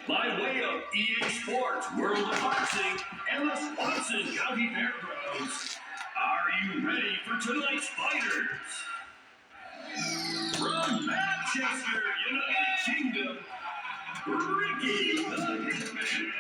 By way of EA Sports, World of Boxing, and the Swanson County Fairgrounds. Are you ready for tonight's fighters? From Manchester, United Kingdom, Ricky the Hitman.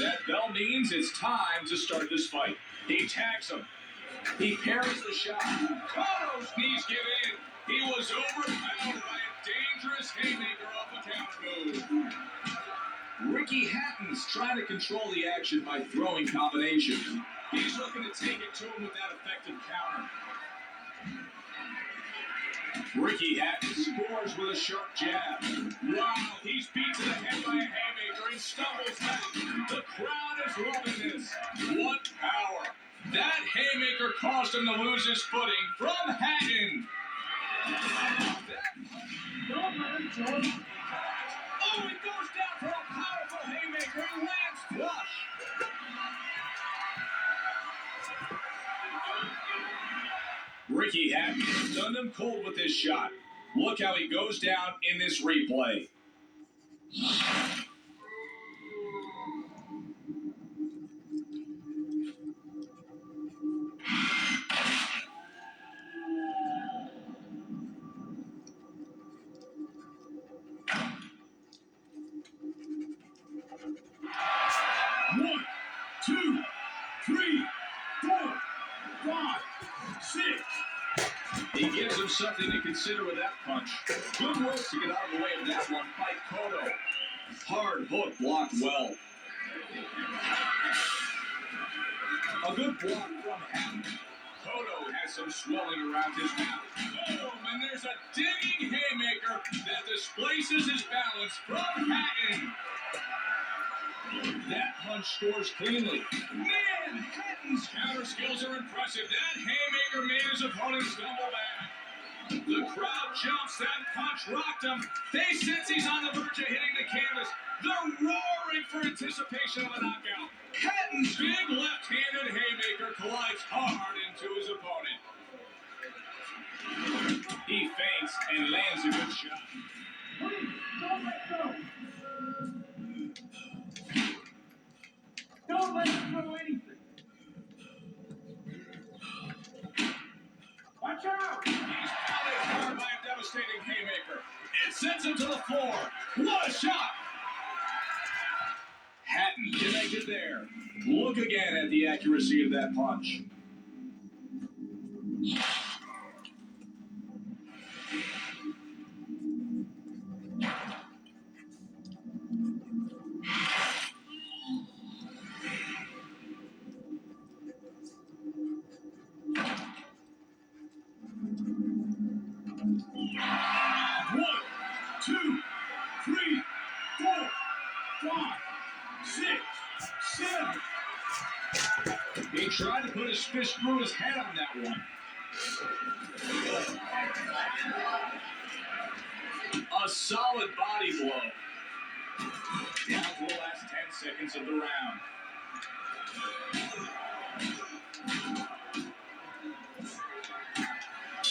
That bell means it's time to start this fight. He tags him. He parries the shot. Cotto's knees give in. He was overpowered by a dangerous haymaker off the counter move. Ricky Hatton's trying to control the action by throwing combinations. He's looking to take it to him with that effective counter. Ricky Hatton scores with a sharp jab. Wow, he's beat to the head by a haymaker and stumbles back. The crowd is loving this. What power. That haymaker caused him to lose his footing from Hatton. Oh, he goes down for a powerful haymaker and lands flush. Ricky Hatton stunned him cold with his shot. Look how he goes down in this replay. One, two, three, 4, 5, 6. He gives him something to consider with that punch. Good work to get out of the way of that one by Cotto. Hard hook blocked well. A good block from Hatton. Cotto has some swelling around his mouth. Boom, and there's a digging haymaker that displaces his balance from Hatton. That punch scores cleanly. Man, Hatton's counter skills are impressive. That haymaker made his opponent stumble back. The crowd jumps. That punch rocked him. They sense he's on the verge of hitting the canvas. They're roaring for anticipation of a knockout. Hatton's big left-handed haymaker collides hard into his opponent. He feints and lands a good shot. Don't let him throw anything. Watch out! He's pounded hard by a devastating haymaker. It sends him to the floor. What a shot! Hatton connected there. Look again at the accuracy of that punch. One, two, three, 4, 5, 6, 7. He tried to put his fist through his head on that one. A solid body blow. Down to the last 10 seconds of the round.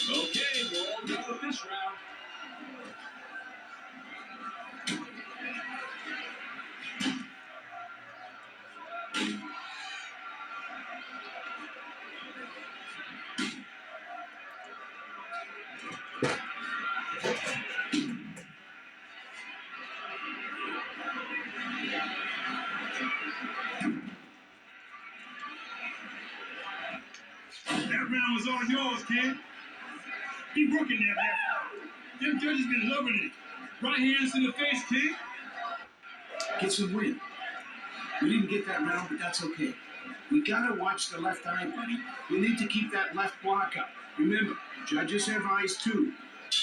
Okay, we're all done with this round. That round was all yours, kid. Keep working there, man. Them judges been loving it. Right hands to the face, kid. Get some win. We didn't get that round, but that's okay. We gotta watch the left eye, buddy. We need to keep that left block up. Remember, judges have eyes too.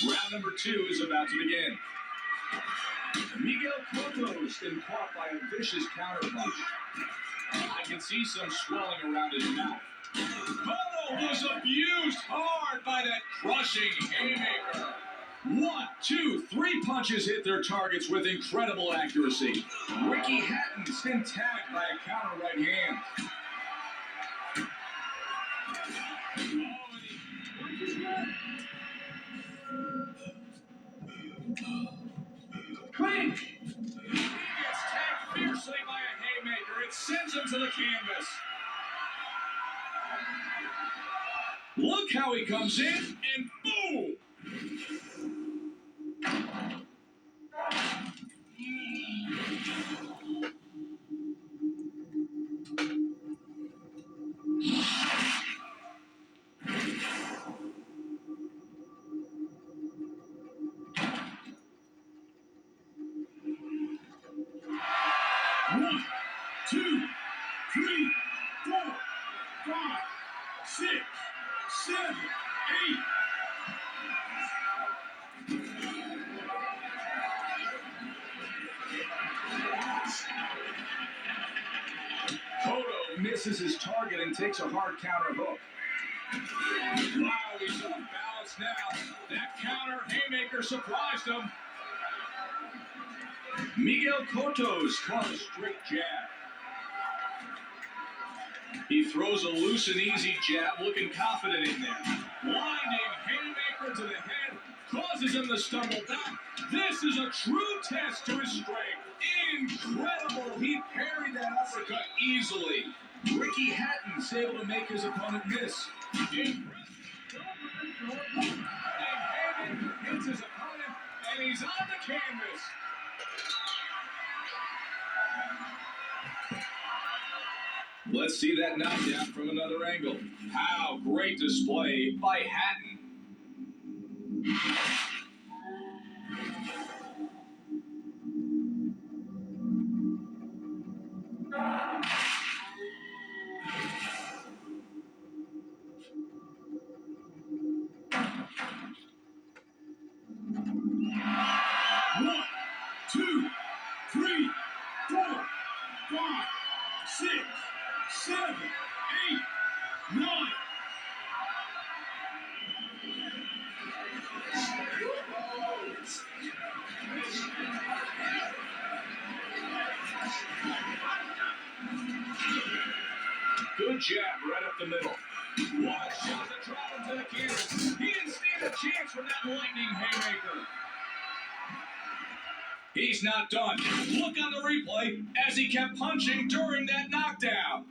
Round number 2 is about to begin. Miguel Cotto's been caught by a vicious counterpunch. I can see some swelling around his mouth. Cotto was abused hard by that crushing haymaker. 1, 2, 3 punches hit their targets with incredible accuracy. Ricky Hatton's been tagged by a counter right hand. Clean! He gets tagged fiercely by a haymaker. It sends him to the canvas. Look how he comes in, and boom! One, two, three, 4, 5, 6, 7, 8. Cotto misses his target and takes a hard counter hook. Wow, he's off balance now. That counter haymaker surprised him. Miguel Cotto's caught a straight jab. He throws a loose and easy jab, looking confident in there. Blinding haymaker to the head causes him to stumble back. This is a true test to his strength. Incredible! He parried that uppercut easily. Ricky Hatton's able to make his opponent miss. And haymaker hits his opponent, and he's on the canvas. Let's see that knockdown from another angle. How great display by Hatton. One, 2, 3, 4, 5, 6, 7, 8, 9. Good jab right up the middle. One shot to drop him to the canvas. He didn't stand a chance from that lightning haymaker. He's not done. Look on the replay as he kept punching during that knockdown.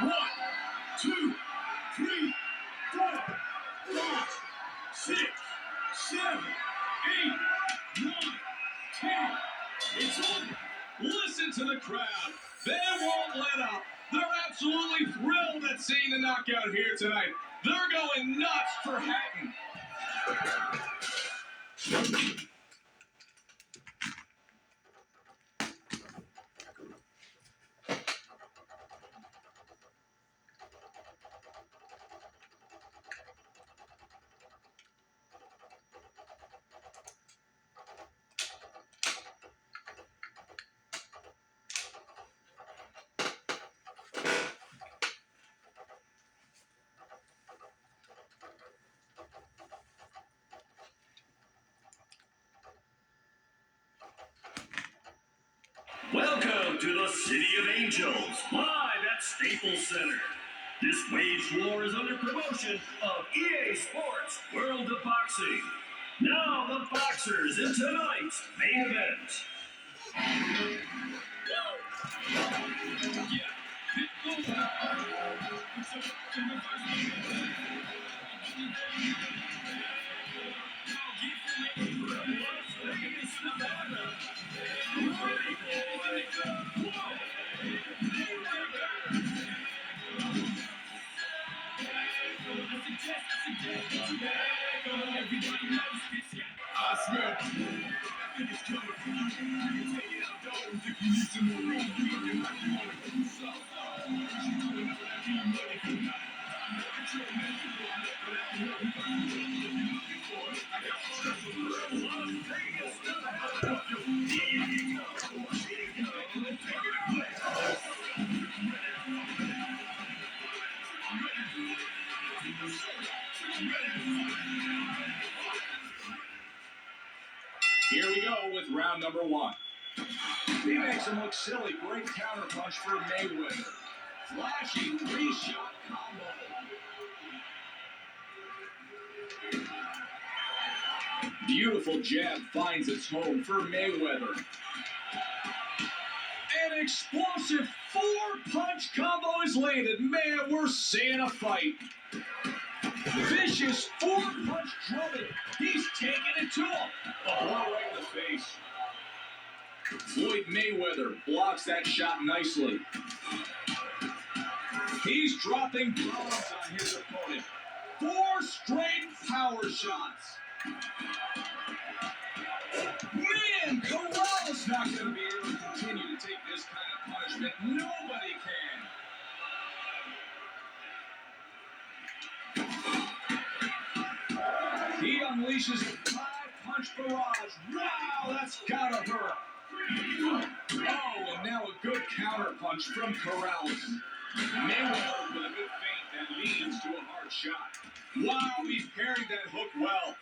One, 2, 3, 4, 5, 6, 7, 8, 9, 10. It's over. Listen to the crowd. They won't let up. They're absolutely thrilled at seeing the knockout here tonight. They're going nuts for Hatton. Welcome to the City of Angels, live at Staples Center. This waged war is under promotion of EA Sports World of Boxing. Now the boxers in tonight's main event. I smell it's coming from you. I can take it outdoors if you need some more room. You looking like you wanna do something. What you doing up that you money for nothing? I know that you're a man, you know I'm looking at you. You got me looking if you're looking for it. I got some stuff for you. Las Vegas, here you go. Here you go. Take it away. Here we go with round number one. He makes him look silly. Great counter punch for Mayweather. Flashing three-shot combo. Beautiful jab finds its home for Mayweather. An explosive four-punch combo is landed. Man, we're seeing a fight. Vicious four-punch drubbing. He's taking it to him. A blow right in the face. Floyd Mayweather blocks that shot nicely. He's dropping bombs on his opponent. 4 straight power shots. Man, Corral's not going to be able to continue to take this kind of punishment. Nobody can. He unleashes a 5-punch barrage. Wow, that's gotta hurt. Oh, and now a good counter punch from Corrales. Mayweather with a good feint that leads to a hard shot. Wow, he's parried that hook well.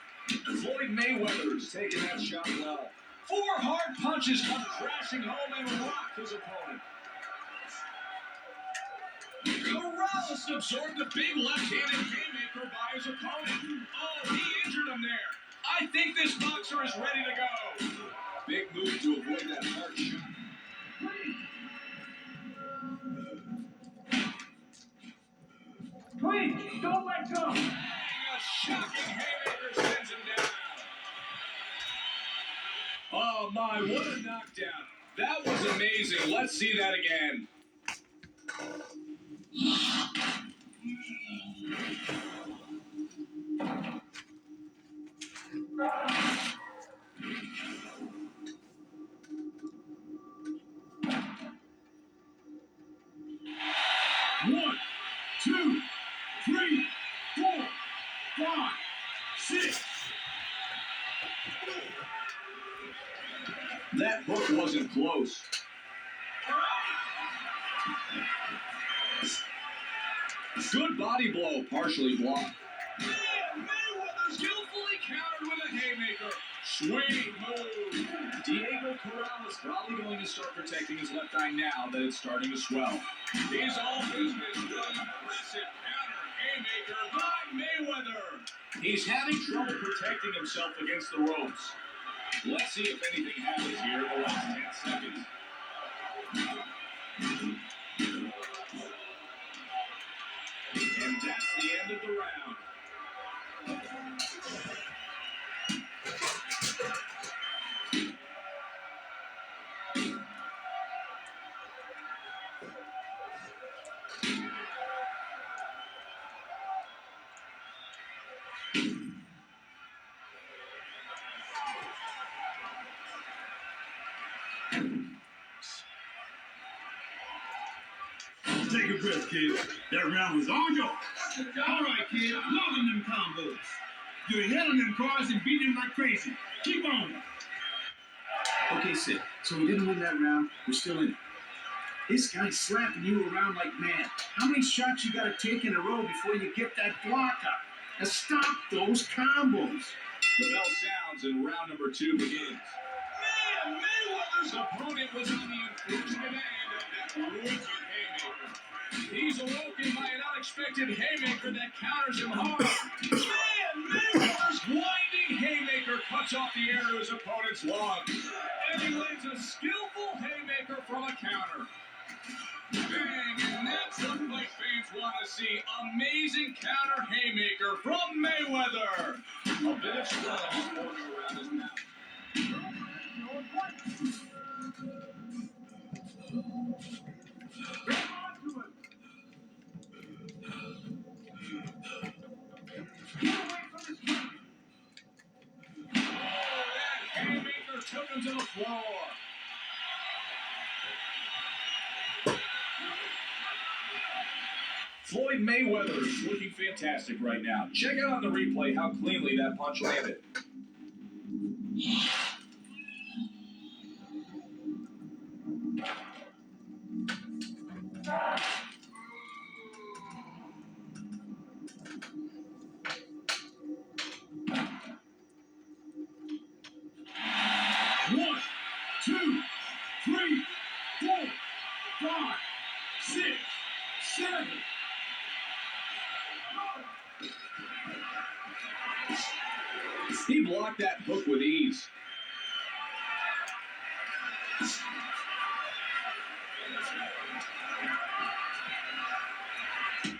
Floyd Mayweather's taking that shot well. 4 hard punches come crashing home and rock his opponent. Corrales absorbed a big left-handed haymaker by his opponent. Oh, he injured him there. I think this boxer is ready to go. Big move to avoid that hard shot. Please, don't let go. A shocking haymaker sends him down. Oh my, what a knockdown. That was amazing. Let's see that again. One, two, 3, 4, 5, 6. That hook wasn't close. Good body blow, partially blocked. Man, Mayweather skillfully countered with a haymaker. Sweet move. Diego Corrales probably going to start protecting his left eye now that it's starting to swell. He's all business with an impressive counter haymaker by Mayweather. He's having trouble protecting himself against the ropes. Let's see if anything happens here in the last 10 seconds. And that's the end of the round. Take a breath, kid. That round was all yours. All right, kid. Loving them combos. You're ahead on them cards and beating them like crazy. Keep on. Okay, Sid. So we didn't win that round. We're still in it. This guy's slapping you around like mad. How many shots you gotta take in a row before you get that block up? Now stop those combos. The bell sounds and round number 2 begins. Man, Mayweather's opponent was on the unfortunate end of that ruthless haymaker. He's awoken by an unexpected haymaker that counters him hard. Man, Mayweather's winding haymaker cuts off the air to his opponent's lungs. And he lands a skillful haymaker from a counter. Bang, and that's what fight fans want to see. Amazing counter haymaker from Mayweather. A bit of swelling is forming around his mouth. That haymaker took him to the floor. Floyd Mayweather is looking fantastic right now. Check out on the replay how cleanly that punch landed. One, two, three, four, five, six, seven. He blocked that hook with ease.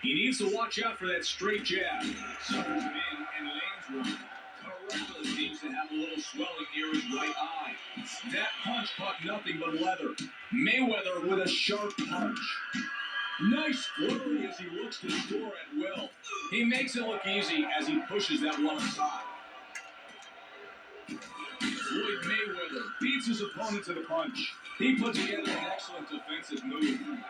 He needs to watch out for that straight jab. Suffers him in and lands one. Corella seems to have a little swelling near his right eye. That punch caught nothing but leather. Mayweather with a sharp punch. Nice flurry as he looks to score at will. He makes it look easy as he pushes that one aside. Floyd Mayweather beats his opponent to the punch. He put together an excellent defensive move. Man,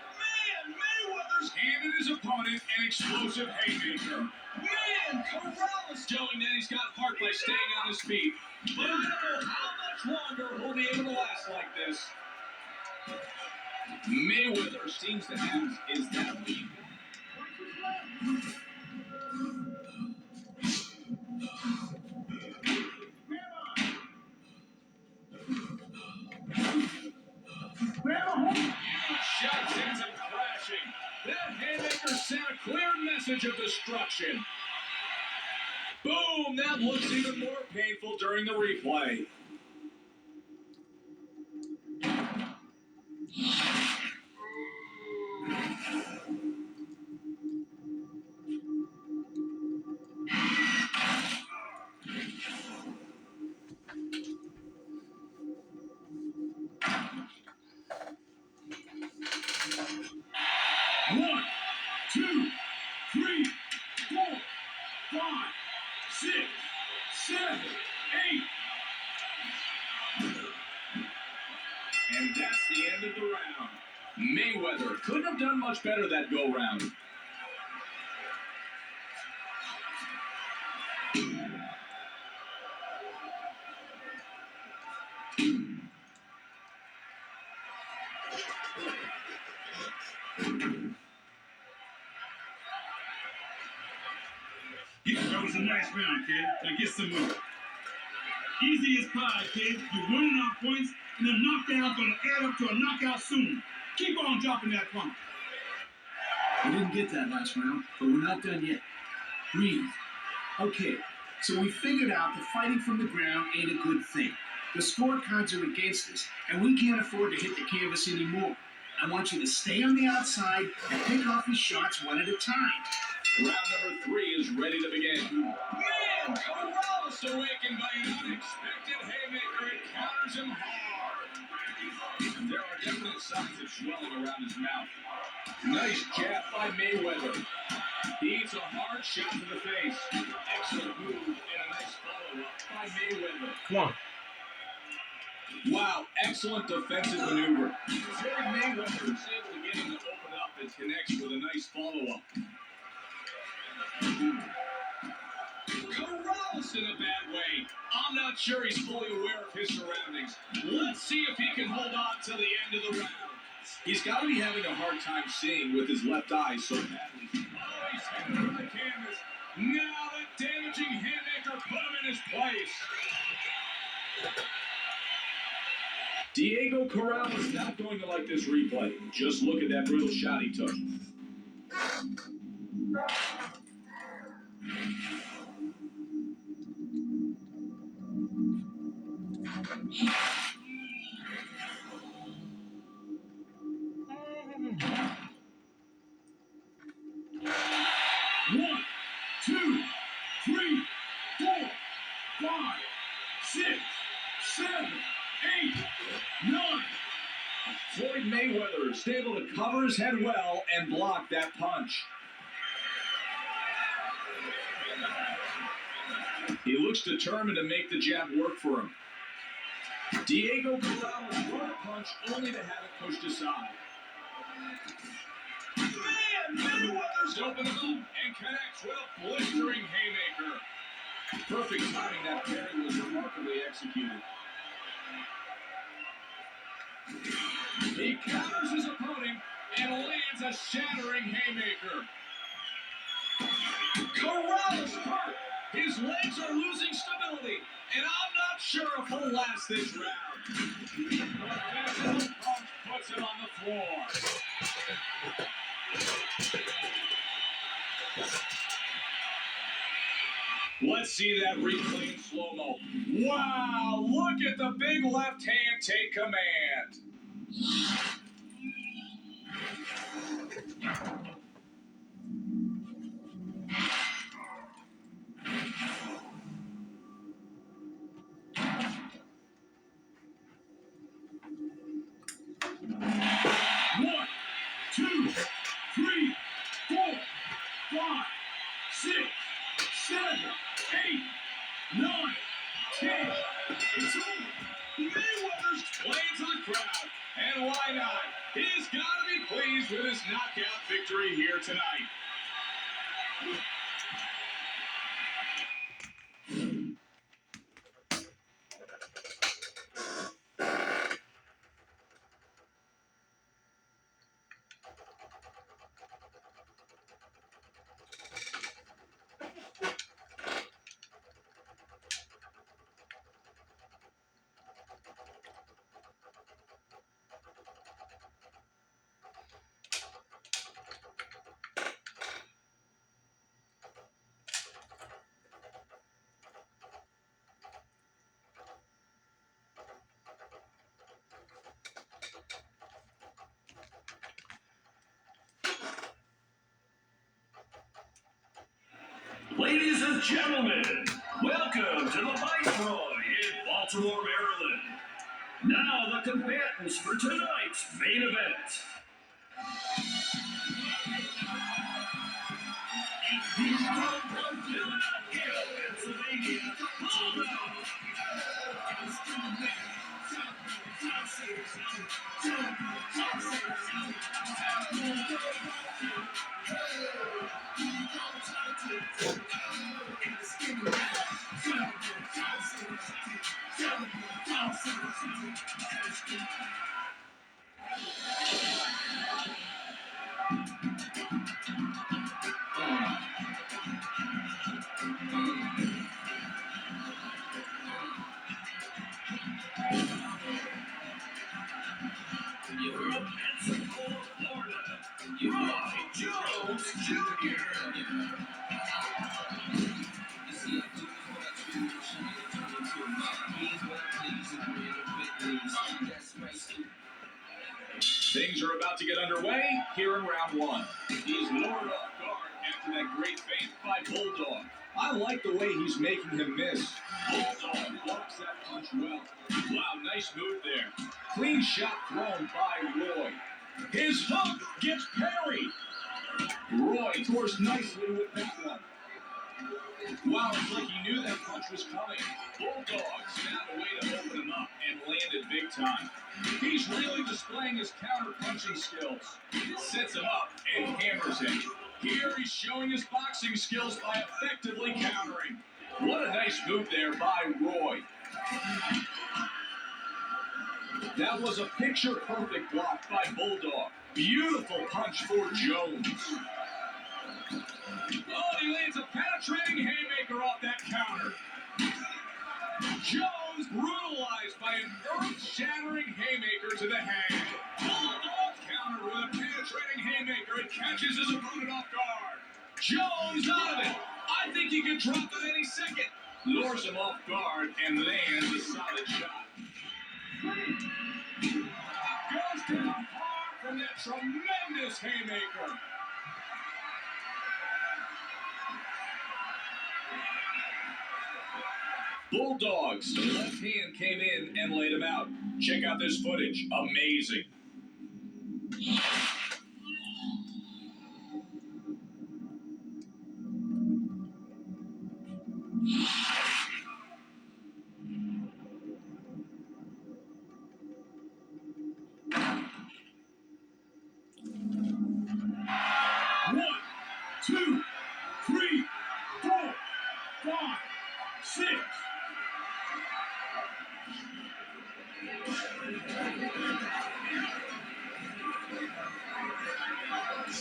Mayweather's handed his opponent an explosive haymaker. Man, Corrales showing that he's got heart by staying on his feet. But I don't know how much longer he'll be able to last like this. Mayweather seems to have is that lead. Shot sends him crashing. That haymaker sent a clear message of destruction. Boom! That looks even more painful during the replay. One, two, three, four, five, six, seven, eight. And that's the end of the round. Mayweather couldn't have done much better that go-round. That was a nice round, kid. Now get some more. Easy as pie, kid. You're winning on points, and the knockdown's gonna add up to a knockout soon. Keep on dropping that pump. We didn't get that last round, but we're not done yet. Breathe. Okay, so we figured out that fighting from the ground ain't a good thing. The scorecards are against us, and we can't afford to hit the canvas anymore. I want you to stay on the outside and pick off your shots one at a time. Round number 3 is ready to begin. Man, Corrales awakened by an unexpected haymaker. It counters him hard. There are definite signs of swelling around his mouth. Nice jab by Mayweather. He eats a hard shot to the face. Excellent move and a nice follow-up by Mayweather. Come on. Wow, excellent defensive maneuver. Floyd Mayweather is able to get him to open up and connects with a nice follow-up. Corrales in a bad way. I'm not sure he's fully aware of his surroundings. Let's see if he can hold on till the end of the round. He's got to be having a hard time seeing with his left eye so badly. Oh, he's hitting from the canvas. Now that damaging haymaker put him in his place. Diego Corrales is not going to like this replay. Just look at that brutal shot he took. Mayweather is able to cover his head well and block that punch. He looks determined to make the jab work for him. Diego Corrales threw a punch only to have it pushed aside. Man, Mayweather's open up and connects with a blistering haymaker. Perfect timing. That parry was remarkably executed. He counters his opponent and lands a shattering haymaker. Corrales hurt. His legs are losing stability, and I'm not sure if he'll last this round. The punch puts him on the floor. Let's see that replay in slow-mo. Wow, look at the big left hand take command. One, two, three, 4, 5, 6, 7, 8, 9, 10. It's over. Mayweather's playing to the crowd. And why not? He's got to be pleased with his knockout victory here tonight. Ladies and gentlemen, welcome to the Viceroy in Baltimore, Maryland. Now the combatants for tonight's main event. He's from Philadelphia, Pennsylvania, Bulldogs. You're from Pensacola, Florida. Roy Jones Jr. Things are about to get underway here in round one. He's lured off guard after that great feint by Bulldog. I like the way he's making him miss. Bulldog blocks that punch well. Wow, nice move there. Clean shot thrown by Roy. His hook gets parried. Roy tours nicely with that one. Wow, it's like he knew that punch was coming. Bulldog found a way to open him up and landed big time. He's really displaying his counter-punching skills. Sets him up and hammers him. Here he's showing his boxing skills by effectively countering. What a nice move there by Roy. That was a picture-perfect block by Bulldog. Beautiful punch for Jones. Oh, he lands a penetrating haymaker off that counter. Jones brutalized by an earth-shattering haymaker to the head. Bulldog's counter with a penetrating haymaker and catches his opponent off guard. Jones out of it. I think he could drop it any second. Lures him off guard and lands a solid shot. Goes down hard from that tremendous haymaker. Bulldog's left hand came in and laid him out. Check out this footage. Amazing.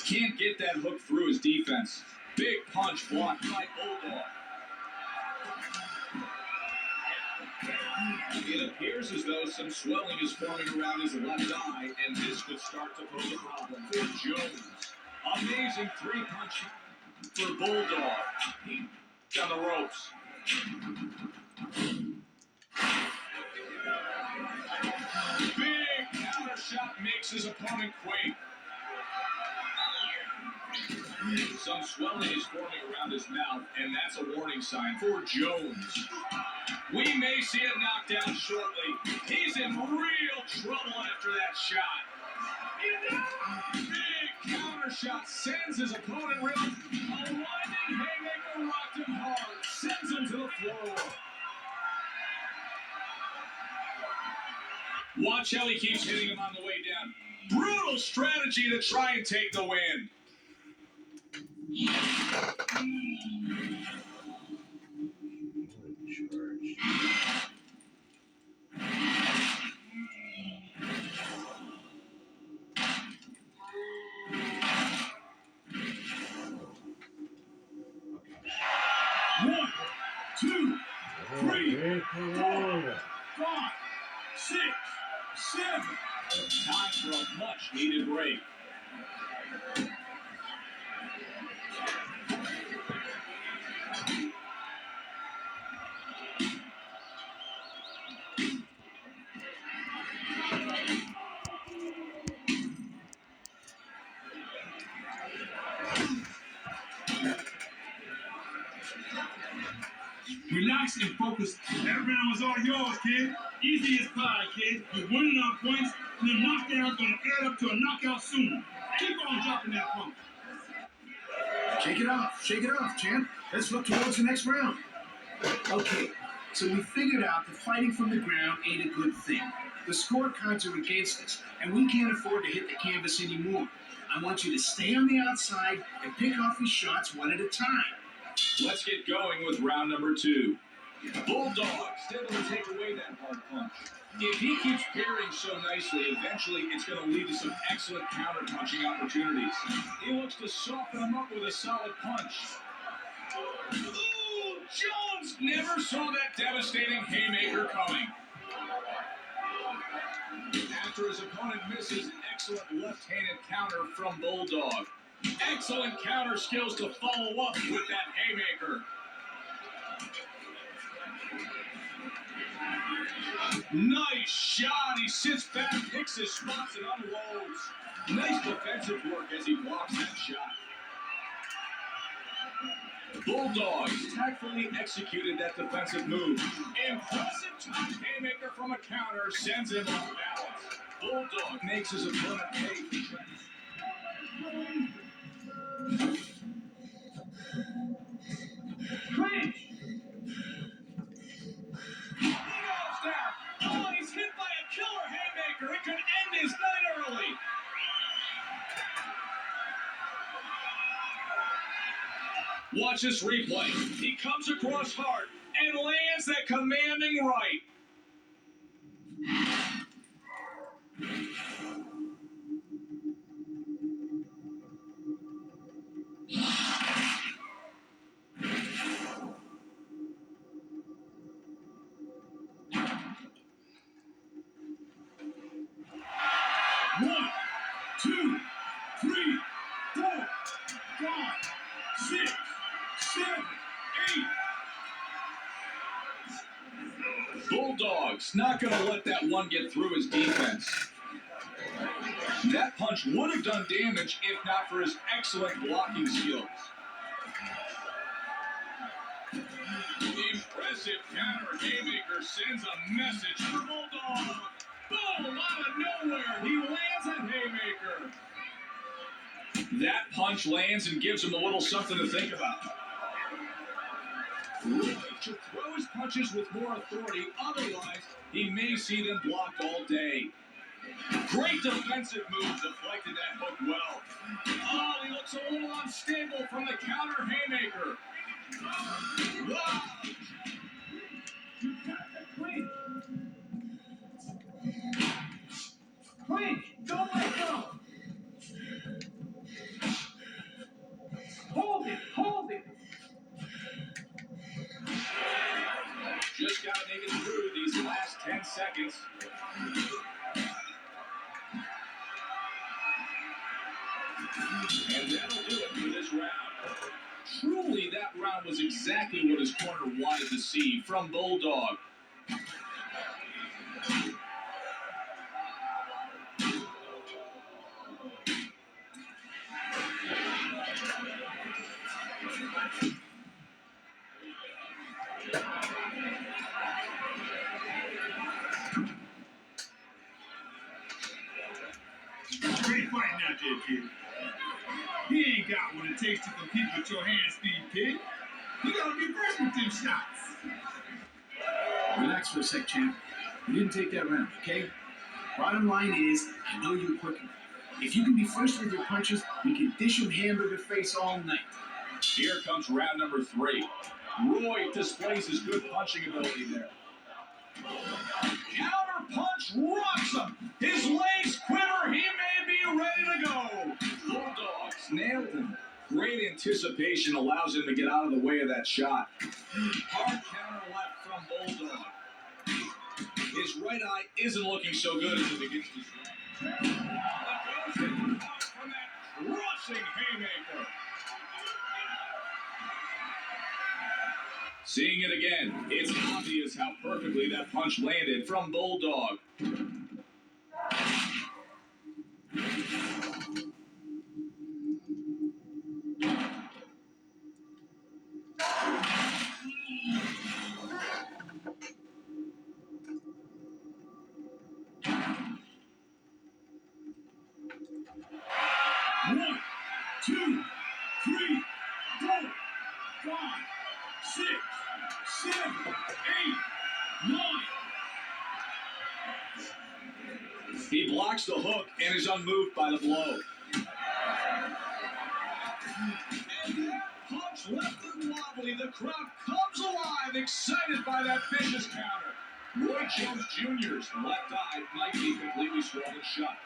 Can't get that hook through his defense. Big punch blocked by Bulldog. It appears as though some swelling is forming around his left eye, and this could start to pose a problem for Jones. Amazing three-punch for Bulldog. He's on the ropes. Big counter shot makes his opponent quake. Some swelling is forming around his mouth, and that's a warning sign for Jones. We may see a knockdown shortly. He's in real trouble after that shot. Big counter shot sends his opponent reeling. A winding haymaker rocked him hard, sends him to the floor. Watch how he keeps hitting him on the way down. Brutal strategy to try and take the win. One, two, three, 4, 5, 6, 7. Time for a much-needed break. Relax and focus. That round was all yours, kid. Easy as pie, kid. You're winning on points, and the knockdown's gonna add up to a knockout soon. Keep on dropping that pump. Shake it off, champ. Let's look towards the next round. Okay, so we figured out that fighting from the ground ain't a good thing. The scorecards are against us, and we can't afford to hit the canvas anymore. I want you to stay on the outside and pick off your shots one at a time. Let's get going with round number 2. Bulldog still able to take away that hard punch. If he keeps parrying so nicely, eventually it's going to lead to some excellent counter-punching opportunities. He looks to soften him up with a solid punch. Ooh, Jones never saw that devastating haymaker coming. After his opponent misses, an excellent left-handed counter from Bulldog. Excellent counter skills to follow up with that haymaker. Nice shot. He sits back, picks his spots, and unloads. Nice defensive work as he blocks that shot. Bulldogs tactfully executed that defensive move. Impressive top haymaker from a counter sends him off balance. Bulldog makes his opponent pay for tracks. Clinch! He goes down. Oh, he's hit by a killer haymaker. It could end his night early. Watch this replay. He comes across hard and lands that commanding right. One, two, 3, 4, 5, 6, 7, 8. Bulldogs not going to let that one get through his defense. That punch would have done damage if not for his excellent blocking skills. Impressive counter haymaker sends a message for Bulldog. Boom! Out of nowhere, he lands a haymaker. That punch lands and gives him a little something to think about. To throw his punches with more authority, otherwise he may see them blocked all day. Great defensive move, deflected that hook well. Oh, he looks a little unstable from the counter haymaker. Wow. Quick, don't let go. Hold it. Just got to make it through these last 10 seconds. And that'll do it for this round. Truly, that round was exactly what his corner wanted to see from Bulldog. Great fighting out there, kid. He ain't got what it takes to compete with your hand speed, kid. You gotta be first with them shots. Relax for a sec, champ. You didn't take that round, okay? Bottom line is, I know you're quicker. If you can be first with your punches, we can dish him hamburger face all night. Here comes round number 3. Roy displays his good punching ability there. Counter punch rocks him. His legs quiver. He may be ready to go. Bulldogs nailed him. Great anticipation allows him to get out of the way of that shot. Hard counter left from Bulldog. His right eye isn't looking so good as it begins to strike. But goes hit out from that crushing haymaker. Seeing it again, it's obvious how perfectly that punch landed from Bulldog. One, two, three, four, five, 6, 7, 8, 9. He blocks the hook and is unmoved by the blow. And that punch left him wobbly. The crowd comes alive, excited by that vicious counter. Roy Jones Jr.'s left eye might be completely swollen shut.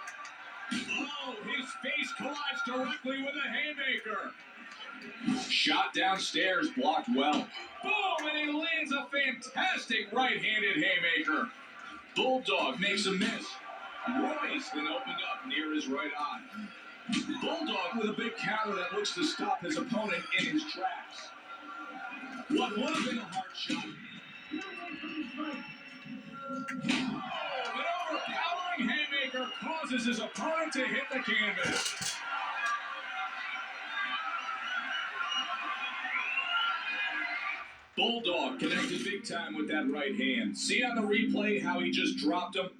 Oh, his face collides directly with a haymaker. Shot downstairs, blocked well. Boom, and he lands a fantastic right-handed haymaker. Bulldog makes a miss. Roy's then opened up near his right eye. Bulldog with a big counter that looks to stop his opponent in his tracks. What would have been a hard shot. An overpowering haymaker causes his opponent to hit the canvas. Bulldog connected big time with that right hand. See on the replay how he just dropped him?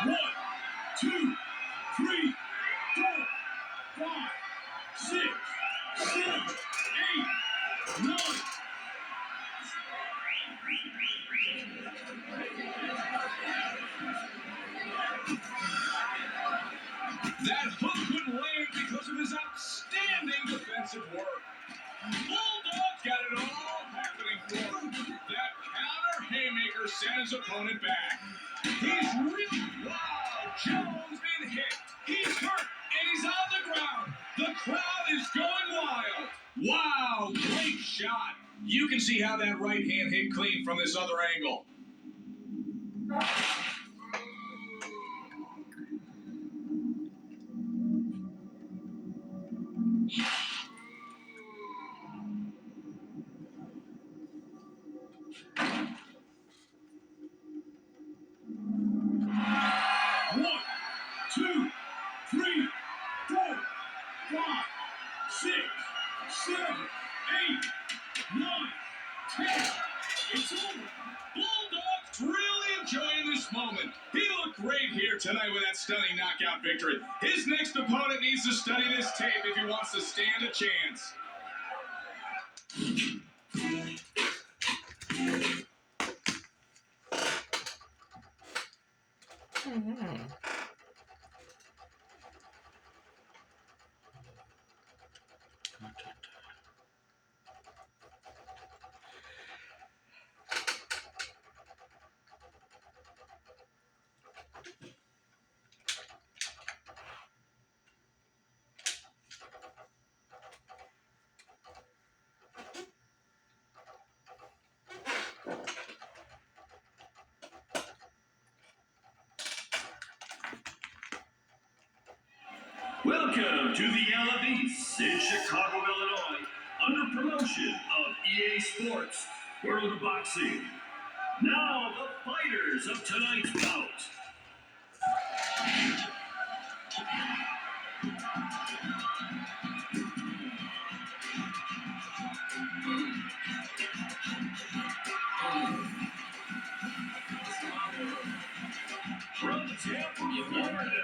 One, two, three, four, five, 6, 7, 8, 9. That hook couldn't land because of his outstanding defensive work. Bulldog's got it all happening for him. That counter haymaker sent his opponent back. He's really... Wow, Jones been hit. He's hurt, and he's on the ground. The crowd is going wild. Wow, great shot. You can see how that right hand hit clean from this other angle. One, two, three, four, five, 6, 7, 8, 9, 10. It's over. Bulldog's really enjoying this moment. He looked great here tonight with that stunning knockout victory. His next opponent needs to study this tape if he wants to stand a chance. Welcome to the Divison in Chicago, Illinois, under promotion of EA Sports World of Boxing. Now the fighters of tonight's bout. From Tampa, Florida,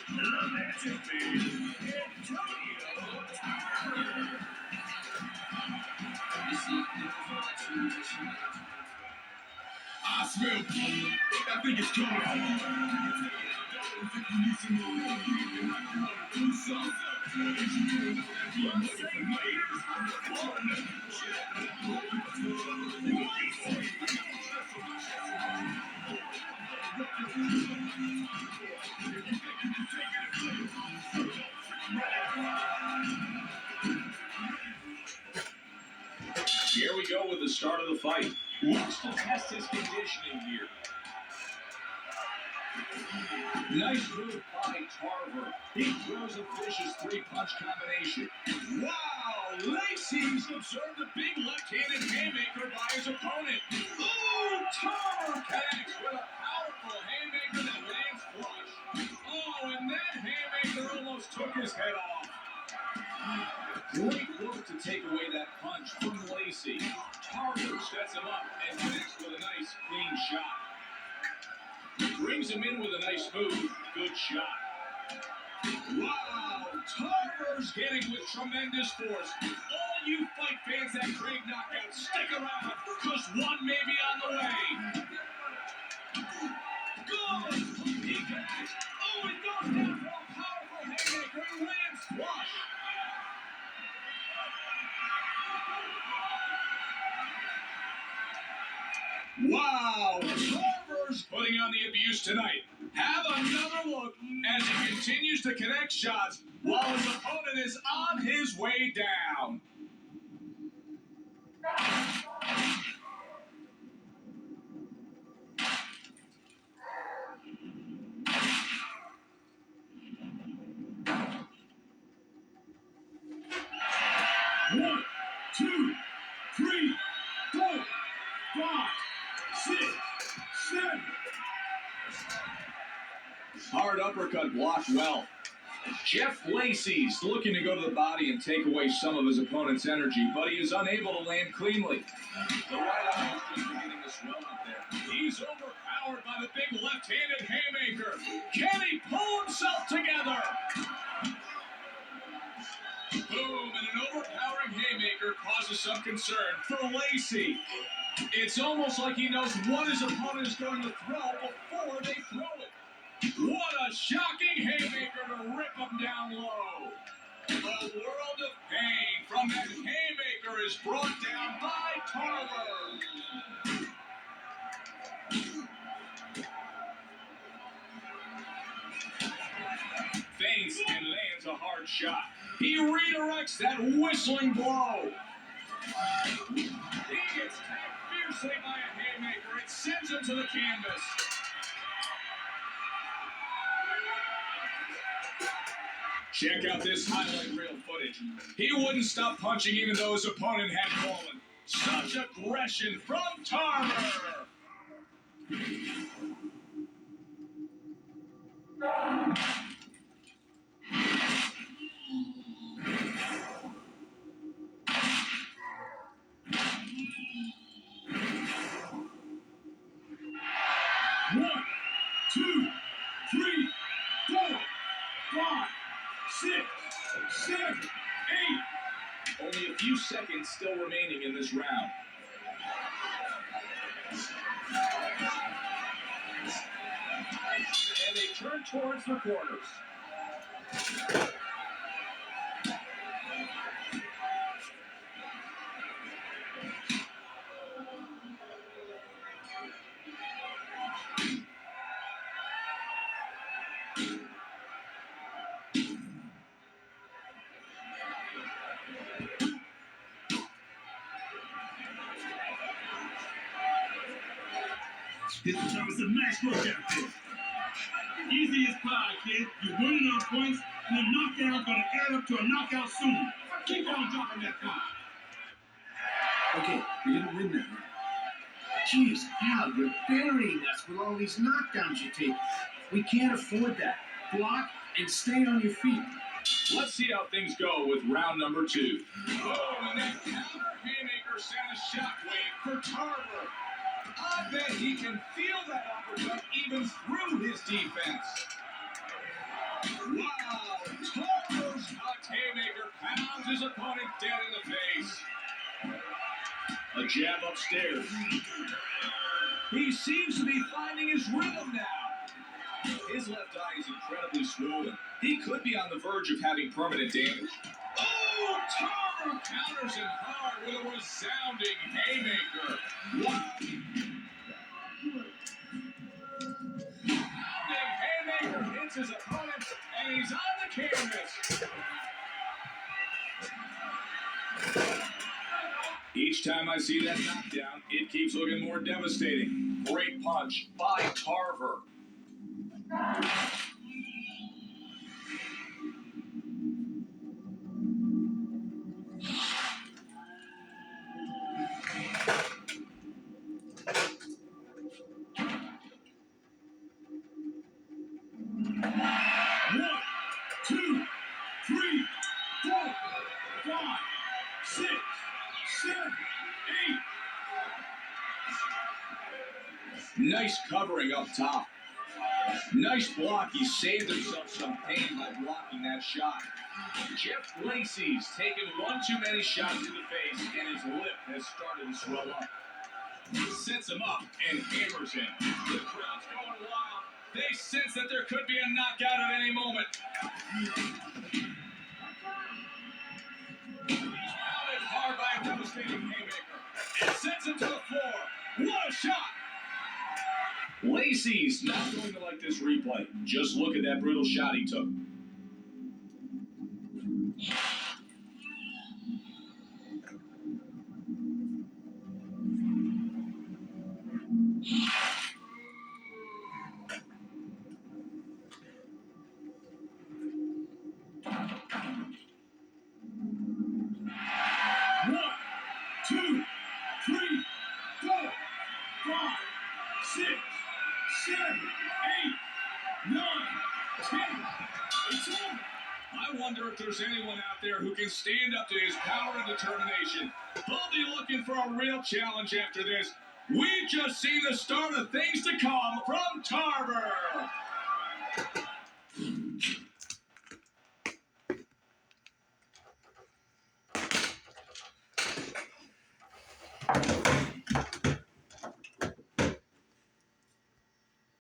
the Magic Man, Antonio Turner. I smell blood. I think it's coming. Here we go with the start of the fight. Looks to test his conditioning here. Nice move by Tarver. He throws a vicious three-punch combination. Wow! Lacey's observed a big left-handed haymaker by his opponent. Ooh! Tarver connects with a powerful haymaker that lands flush. Oh, and that haymaker almost took his head off. Great work to take away that punch from Lacey. Tarver sets him up and connects with a nice, clean shot. Brings him in with a nice move. Good shot. Wow! Tarver's hitting with tremendous force. All you fight fans that crave knockouts, stick around, because one may be on the way. Good! He connects. Oh, it goes down for a powerful haymaker and lands flush. Wow! Tarver's putting on the abuse tonight. Have another look as he continues to connect shots while his opponent is on his way down. One, two, three, 4, 5, 6, 7. Hard uppercut blocked well. Jeff Lacey's looking to go to the body and take away some of his opponent's energy, but he is unable to land cleanly. The right eye is just beginning to swell up there. He's overpowered by the big left-handed haymaker. Can he pull himself together? Boom, and an overpowering haymaker causes some concern for Lacey. It's almost like he knows what his opponent is going to throw before they throw it. What a shocking haymaker to rip him down low. The world of pain from that haymaker is brought down by Tarver. Feints and lands a hard shot. He redirects that whistling blow. He gets tagged fiercely by a haymaker. It sends him to the canvas. Check out this highlight reel footage. He wouldn't stop punching even though his opponent had fallen. Such aggression from Tarver. One, two, three, 4, 5, 6, 7, 8. Only a few seconds still remaining in this round. And they turn towards the corners. This time it's a nice workout there. Easy as pie, kid. You're winning on points, and a knockdown's going to add up to a knockout soon. Keep on dropping that pound. Okay, we didn't win that round. Jeez, Al, you're burying us with all these knockdowns you take. We can't afford that. Block and stay on your feet. Let's see how things go with round number 2. Oh, and that counter haymaker sent a shockwave for Tarver. I bet he can feel that uppercut even through his defense. Wow, Tarver's hot haymaker pounds his opponent dead in the face. A jab upstairs. He seems to be finding his rhythm now. His left eye is incredibly swollen. He could be on the verge of having permanent damage. Oh, Tarver counters him hard with a resounding haymaker. Wow. Haymaker hits his opponent, and he's on the canvas. Each time I see that knockdown, it keeps looking more devastating. Great punch by Tarver. One, two, three, 4, 5, 6, 7, 8. Nice covering up top. Nice block. He saved himself some pain by blocking that shot. Jeff Lacey's taken one too many shots to the face, and his lip has started to swell up. He sets him up and hammers him. The crowd's going wild. They sense that there could be a knockout at any moment. He's pounded hard by a devastating haymaker. It sends him to the floor. What a shot! Lacey's not going to like this replay. Just look at that brutal shot he took. One, two, three, 4, 5, 6, 7, 8, 9, 10. It's over. I wonder if there's anyone out there who can stand up to his power and determination. They'll be looking for a real challenge after this. We've just seen the start of things to come from Tarver.